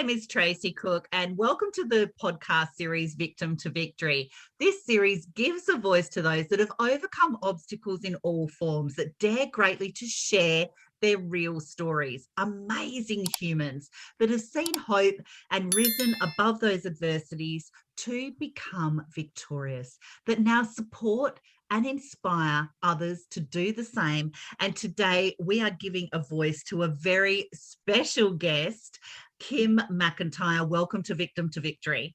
name is Tracy Cook, and welcome to the podcast series Victim to Victory. This series gives a voice to those that have overcome obstacles in all forms, that dare greatly to share their real stories. Amazing humans that have seen hope and risen above those adversities to become victorious, that now support and inspire others to do the same. And today we are giving a voice to a very special guest, Kim McIntyre. Welcome to Victim to Victory.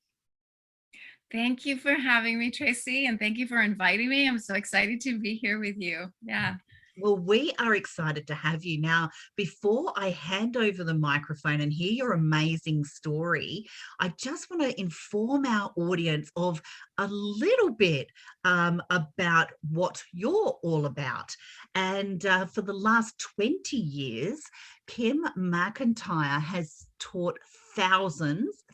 Thank you for having me, Tracy, and thank you for inviting me. I'm so excited to be here with you. Yeah. Well, we are excited to have you. Now, before I hand over the microphone and hear your amazing story, I just want to inform our audience of a little bit about what you're all about. And for the last 20 years, Kim McIntyre has taught thousands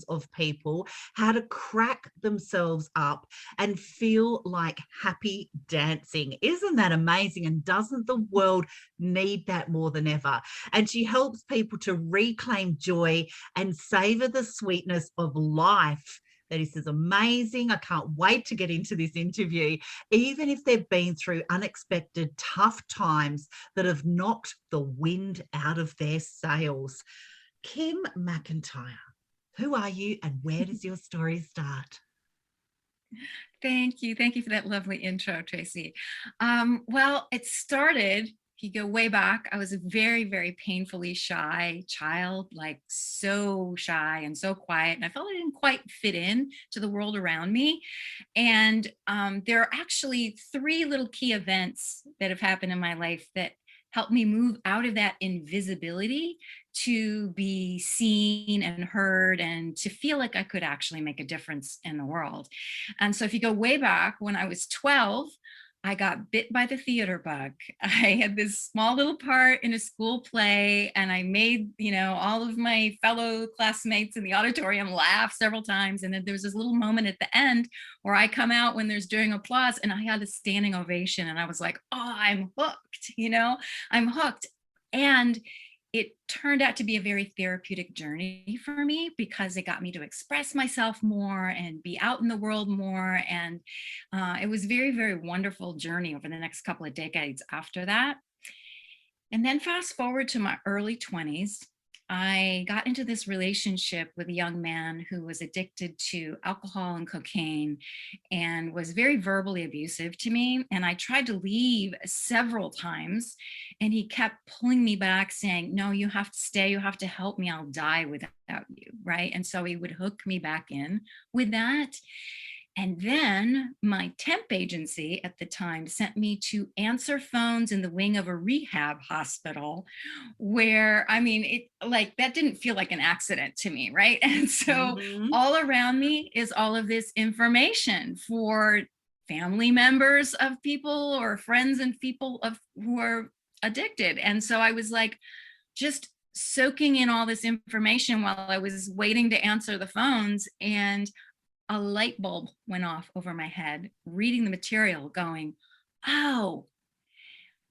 of people how to crack themselves up and feel like happy dancing. Isn't that amazing? And doesn't the world need that more than ever? And she helps people to reclaim joy and savor the sweetness of life. This is amazing. I can't wait to get into this interview, even if they've been through unexpected, tough times that have knocked the wind out of their sails. Kim McIntyre, who are you and where does your story start? Thank you. Thank you for that lovely intro, Tracy. Well, it started, if you go way back, I was a very, very painfully shy child, like so shy and so quiet. And I felt I didn't quite fit in to the world around me. And there are actually three little key events that have happened in my life that helped me move out of that invisibility to be seen and heard and to feel like I could actually make a difference in the world. And so if you go way back, when I was 12, I got bit by the theater bug. I had this small little part in a school play, and I made, all of my fellow classmates in the auditorium laugh several times. And then there was this little moment at the end where I come out when there's during applause, and I had a standing ovation. And I was like, oh, I'm hooked, I'm hooked. And it turned out to be a very therapeutic journey for me because it got me to express myself more and be out in the world more. And it was very, very wonderful journey over the next couple of decades after that. And then fast forward to my early 20s, I got into this relationship with a young man who was addicted to alcohol and cocaine and was very verbally abusive to me. And I tried to leave several times, and he kept pulling me back saying, no, you have to stay. You have to help me. I'll die without you. Right. And so he would hook me back in with that. And then my temp agency at the time sent me to answer phones in the wing of a rehab hospital where, that didn't feel like an accident to me, right? And so all around me is all of this information for family members of people or friends and people who are addicted. And so I was like, just soaking in all this information while I was waiting to answer the phones, and a light bulb went off over my head, reading the material going, oh,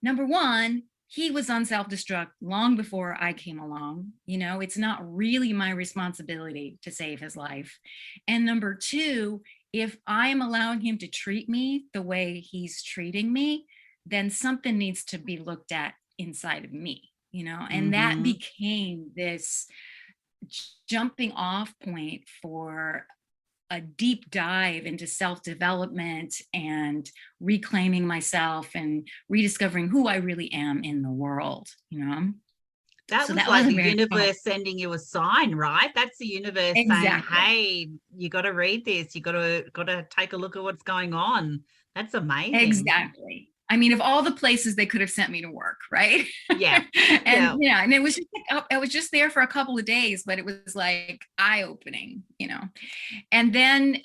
number one, he was on self-destruct long before I came along. It's not really my responsibility to save his life. And number two, if I'm allowing him to treat me the way he's treating me, then something needs to be looked at inside of me, and that became this jumping off point for a deep dive into self-development and reclaiming myself and rediscovering who I really am in the world, That was like the universe sending you a sign, right? That's the universe saying, hey, you got to read this. You got to take a look at what's going on. That's amazing. Exactly. I mean, of all the places they could have sent me to work, right? Yeah. And it was just like, I was just there for a couple of days, but it was like eye-opening, And then,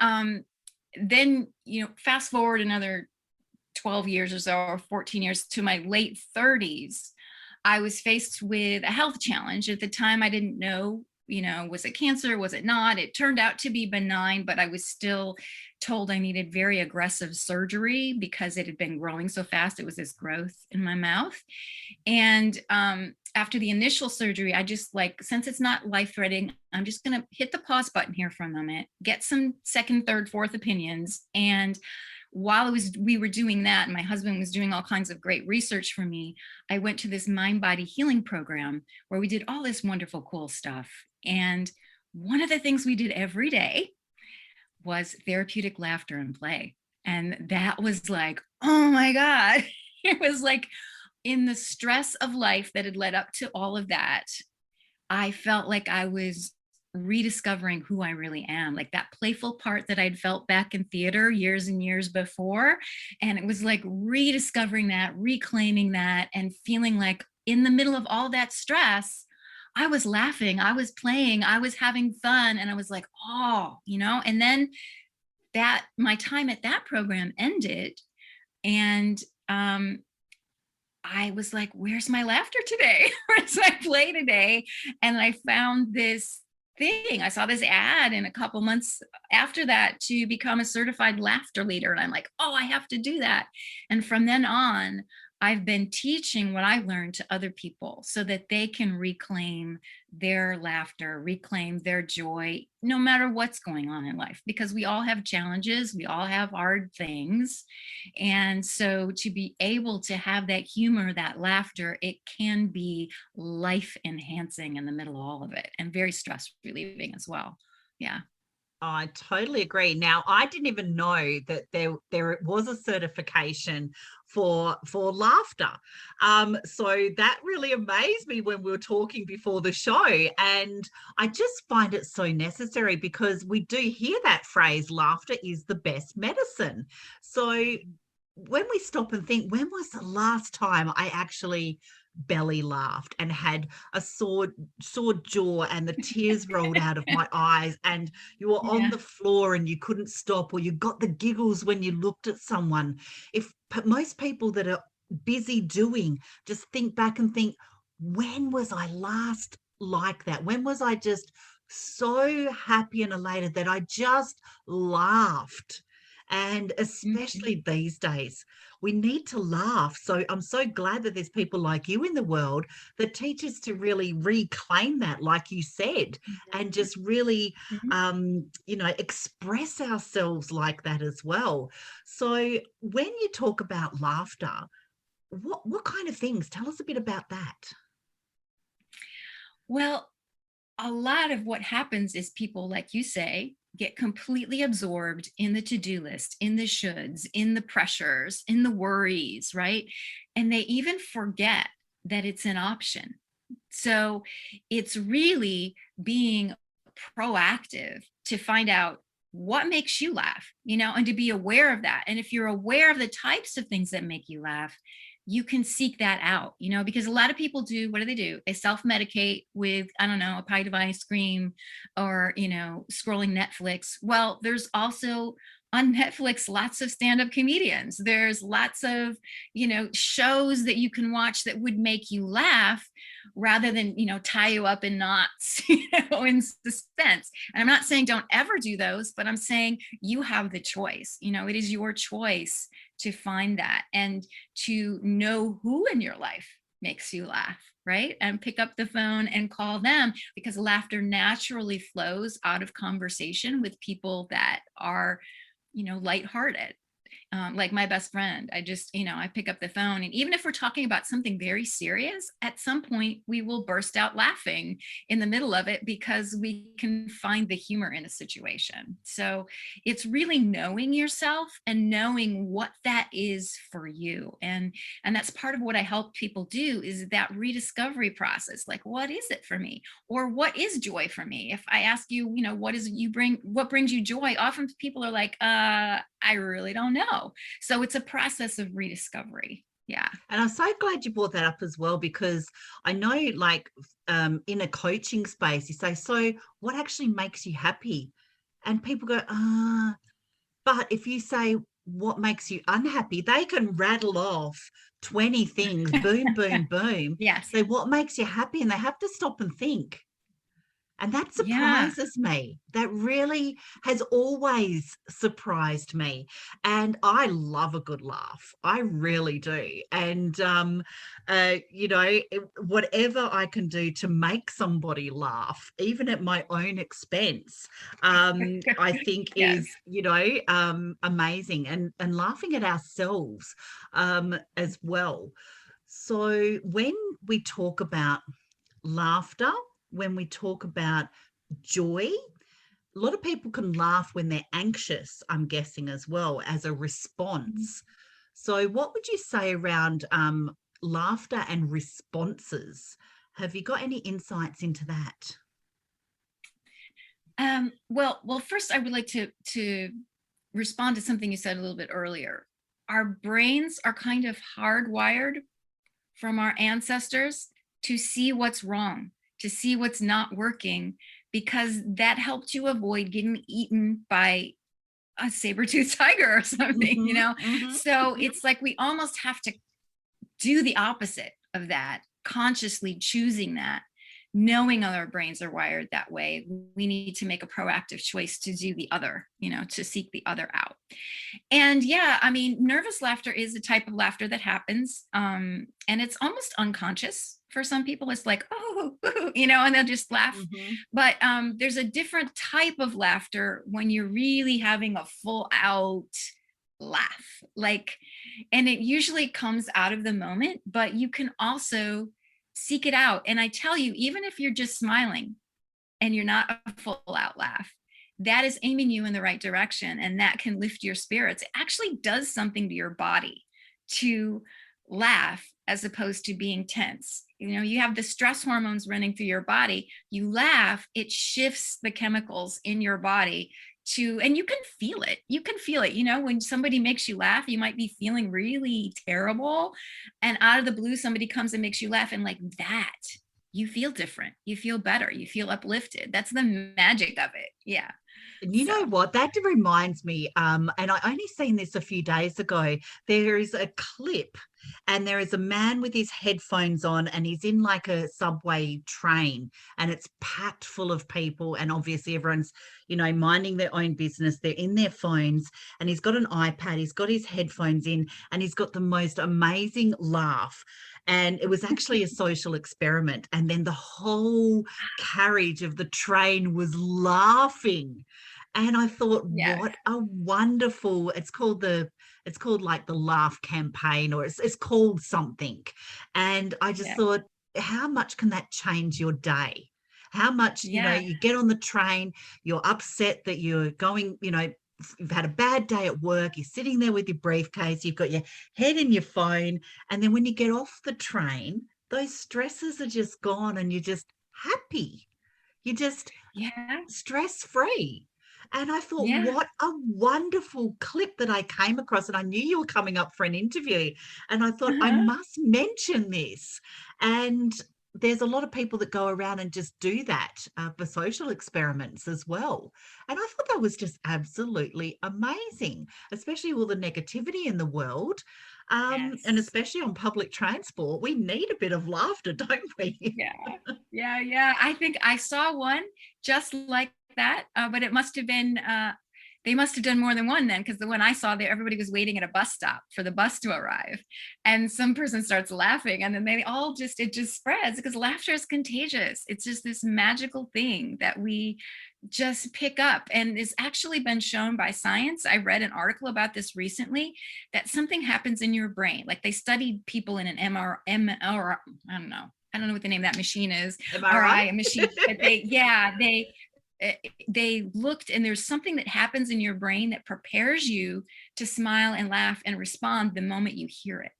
fast forward another 12 years or so, or 14 years to my late 30s, I was faced with a health challenge. At the time, I didn't know, was it cancer? Was it not? It turned out to be benign, but I was still told I needed very aggressive surgery because it had been growing so fast. It was this growth in my mouth. And after the initial surgery, I just like, since it's not life-threatening, I'm just going to hit the pause button here for a moment, get some second, third, fourth opinions. And while we were doing that, and my husband was doing all kinds of great research for me, I went to this mind body healing program where we did all this wonderful, cool stuff. And one of the things we did every day was therapeutic laughter and play. And that was like, oh my God. It was like, in the stress of life that had led up to all of that, I felt like I was rediscovering who I really am, like that playful part that I'd felt back in theater years and years before. And it was like rediscovering that, reclaiming that, and feeling like in the middle of all that stress, I was laughing, I was playing, I was having fun. And I was like, oh, and then that my time at that program ended. And I was like, where's my laughter today? Where's my play today? And I found this thing. I saw this ad in a couple months after that to become a certified laughter leader. And I'm like, oh, I have to do that. And from then on, I've been teaching what I learned to other people so that they can reclaim their laughter, reclaim their joy, no matter what's going on in life, because we all have challenges, we all have hard things. And so to be able to have that humor, that laughter, it can be life enhancing in the middle of all of it, and very stress relieving as well. Yeah. I totally agree. Now, I didn't even know that there was a certification for laughter. So that really amazed me when we were talking before the show. And I just find it so necessary because we do hear that phrase, laughter is the best medicine. So when we stop and think, when was the last time I actually belly laughed and had a sore jaw and the tears rolled out of my eyes, and you were on the floor and you couldn't stop, or you got the giggles when you looked at someone? If most people that are busy doing just think back and think, when was I last like that? When was I just so happy and elated that I just laughed? And especially these days, we need to laugh. So I'm so glad that there's people like you in the world that teach us to really reclaim that, like you said, and just really, express ourselves like that as well. So when you talk about laughter, what kind of things? Tell us a bit about that. Well, a lot of what happens is people, like you say, get completely absorbed in the to-do list, in the shoulds, in the pressures, in the worries, right? And they even forget that it's an option. So it's really being proactive to find out what makes you laugh, and to be aware of that. And if you're aware of the types of things that make you laugh, you can seek that out, because a lot of people do, what do? They self-medicate with, I don't know, a pint of ice cream, or, scrolling Netflix. Well, there's also on Netflix, lots of stand-up comedians. There's lots of, shows that you can watch that would make you laugh rather than, tie you up in knots, in suspense. And I'm not saying don't ever do those, but I'm saying you have the choice. It is your choice to find that and to know who in your life makes you laugh, right? And pick up the phone and call them, because laughter naturally flows out of conversation with people that are, lighthearted. Like my best friend, I just, I pick up the phone, and even if we're talking about something very serious, at some point we will burst out laughing in the middle of it because we can find the humor in a situation. So it's really knowing yourself and knowing what that is for you. And that's part of what I help people do, is that rediscovery process. Like, what is it for me? Or what is joy for me? If I ask you, what brings you joy? Often people are like, I really don't know. So it's a process of rediscovery. Yeah. And I'm so glad you brought that up as well, because I know, like, in a coaching space, you say, so what actually makes you happy? And people go, but if you say, what makes you unhappy, they can rattle off 20 things, boom, boom, boom. Yes. So what makes you happy? And they have to stop and think. And that Yeah. surprises me. That really has always surprised me. And I love a good laugh. I really do. And, whatever I can do to make somebody laugh, even at my own expense, I think Yes. is, amazing. And laughing at ourselves as well. So when we talk about laughter, when we talk about joy, a lot of people can laugh when they're anxious, I'm guessing, as well, as a response. So what would you say around laughter and responses? Have you got any insights into that? Well, first I would like to respond to something you said a little bit earlier. Our brains are kind of hardwired from our ancestors to see what's wrong, to see what's not working, because that helped you avoid getting eaten by a saber-toothed tiger or something, you Mm-hmm, know? mm-hmm, So mm-hmm. it's like we almost have to do the opposite of that, consciously choosing that, knowing our brains are wired that way. We need to make a proactive choice to do the other, to seek the other out. And yeah, I mean, nervous laughter is a type of laughter that happens, and it's almost unconscious for some people. It's like, oh, and they'll just laugh. Mm-hmm. But there's a different type of laughter when you're really having a full out laugh, like, and it usually comes out of the moment, but you can also seek it out. And I tell you, even if you're just smiling and you're not a full out laugh, that is aiming you in the right direction, and that can lift your spirits. It actually does something to your body to laugh as opposed to being tense. You have the stress hormones running through your body. You laugh, it shifts the chemicals in your body and you can feel it. You can feel it. When somebody makes you laugh, you might be feeling really terrible, and out of the blue somebody comes and makes you laugh, and like that, you feel different, you feel better, you feel uplifted. That's the magic of it. Yeah. And you So know what? That reminds me, and I only seen this a few days ago. There is a clip, and there is a man with his headphones on, and he's in like a subway train, and it's packed full of people. And obviously, everyone's, minding their own business. They're in their phones, and he's got an iPad, he's got his headphones in, and he's got the most amazing laugh. And it was actually a social experiment. And then the whole carriage of the train was laughing. And I thought, yeah. what a wonderful, it's called like the laugh campaign, or it's called something. And I just Yeah. thought, how much can that change your day? How much, Yeah. you get on the train, you're upset that you're going, you've had a bad day at work, you're sitting there with your briefcase, you've got your head in your phone. And then when you get off the train, those stresses are just gone and you're just happy. You're just Yeah. stress free. And I thought, Yeah. what a wonderful clip that I came across. And I knew you were coming up for an interview. And I thought, I Uh-huh. must mention this. And there's a lot of people that go around and just do that for social experiments as well. And I thought that was just absolutely amazing, especially all the negativity in the world. And Yes. especially on public transport, we need a bit of laughter, don't we? Yeah. Yeah. Yeah. I think I saw one just like that, but it must have been, they must have done more than one then, because the one I saw there, everybody was waiting at a bus stop for the bus to arrive. And some person starts laughing, and then it just spreads, because laughter is contagious. It's just this magical thing that we just pick up, and it's actually been shown by science. I read an article about this recently, that something happens in your brain. Like they studied people in an I don't know what the name of that machine is, Am I RI right? a machine, but they looked, and there's something that happens in your brain that prepares you to smile and laugh and respond the moment you hear it.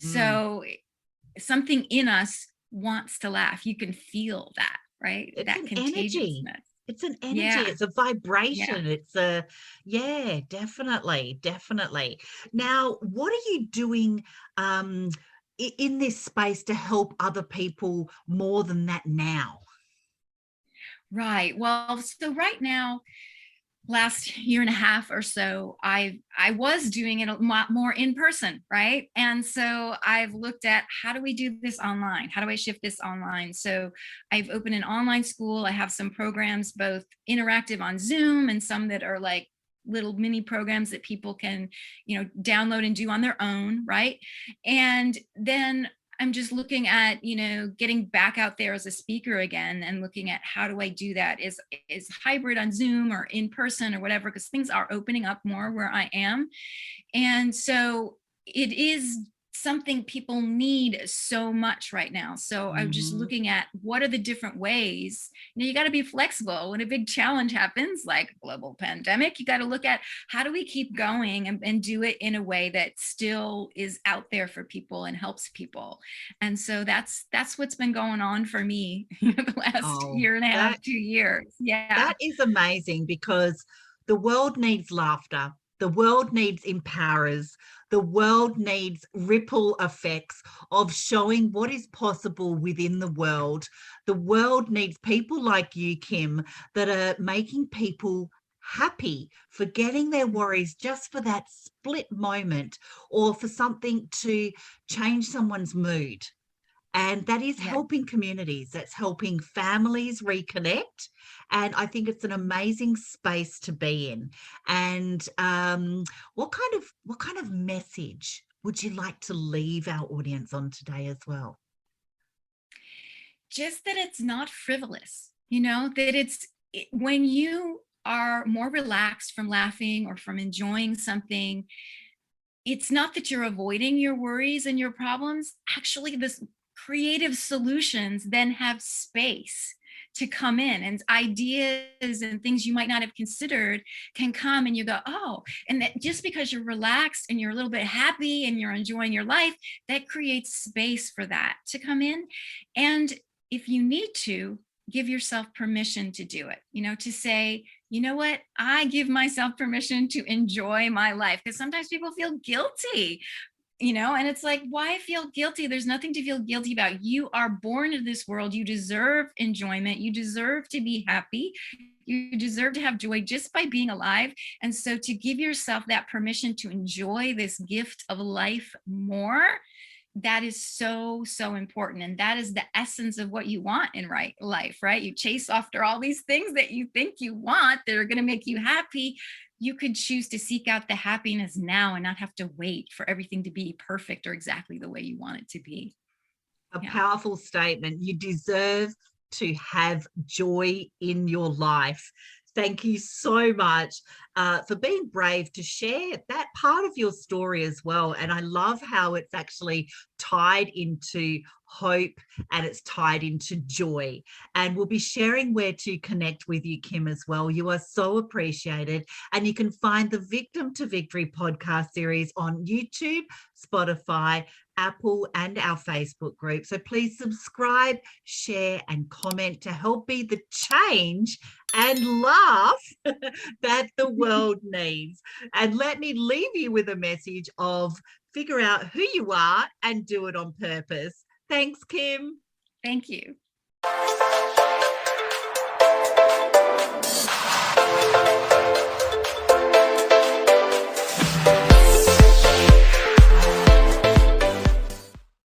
Mm. So something in us wants to laugh. You can feel that, right? It's That an energy. contagiousness. It's an energy. Yeah. It's a Yeah. vibration. It's a, yeah, definitely, definitely. Now, what are you doing um, in this space to help other people more than that now? Right. Well, so right now, last year and a half or so, I was doing it a lot more in person, right? And so I've looked at, how do we do this online? How do I shift this online? So I've opened an online school. I have some programs, both interactive on Zoom and some that are like little mini programs that people can, download and do on their own, right? And then I'm just looking at, getting back out there as a speaker again, and looking at, how do I do that? Is hybrid on Zoom or in person or whatever, because things are opening up more where I am. And so it is something people need so much right now. So I'm just Mhm. looking at, what are the different ways. You got to be flexible when a big challenge happens, like global pandemic. You got to look at, how do we keep going, and do it in a way that still is out there for people and helps people. And so that's what's been going on for me the last Oh, year and a half, that 2 years. Yeah. that is amazing, because the world needs laughter. The world needs empowerers. The world needs ripple effects of showing what is possible within the world. The world needs people like you, Kim, that are making people happy, forgetting their worries just for that split moment, or for something to change someone's mood. And that is Yeah. helping communities, that's helping families reconnect. And I think it's an amazing space to be in. And what kind of message would you like to leave our audience on today as well? Just that it's not frivolous, that when you are more relaxed from laughing or from enjoying something, it's not that you're avoiding your worries and your problems. Actually, this creative solutions then have space to come in, and ideas and things you might not have considered can come, and you go, oh, and that just because you're relaxed and you're a little bit happy and you're enjoying your life, that creates space for that to come in. And if you need to, give yourself permission to do it, to say, you know what? I give myself permission to enjoy my life, because sometimes people feel guilty, and it's like, why feel guilty? There's nothing to feel guilty about. You are born into this world. You deserve enjoyment. You deserve to be happy. You deserve to have joy just by being alive. And so to give yourself that permission to enjoy this gift of life more, that is so, so important. And that is the essence of what you want in life, right? You chase after all these things that you think you want that are going to make you happy. You could choose to seek out the happiness now and not have to wait for everything to be perfect or exactly the way you want it to be. A Yeah. powerful statement. You deserve to have joy in your life. Thank you so much for being brave to share that part of your story as well. And I love how it's actually tied into hope, and it's tied into joy. And we'll be sharing where to connect with you, Kim, as well. You are so appreciated. And you can find the Victim to Victory podcast series on YouTube, Spotify, Apple, and our Facebook group. So please subscribe, share, and comment to help be the change and laugh that the world needs. And let me leave you with a message of figure out who you are and do it on purpose. Thanks, Kim. Thank you.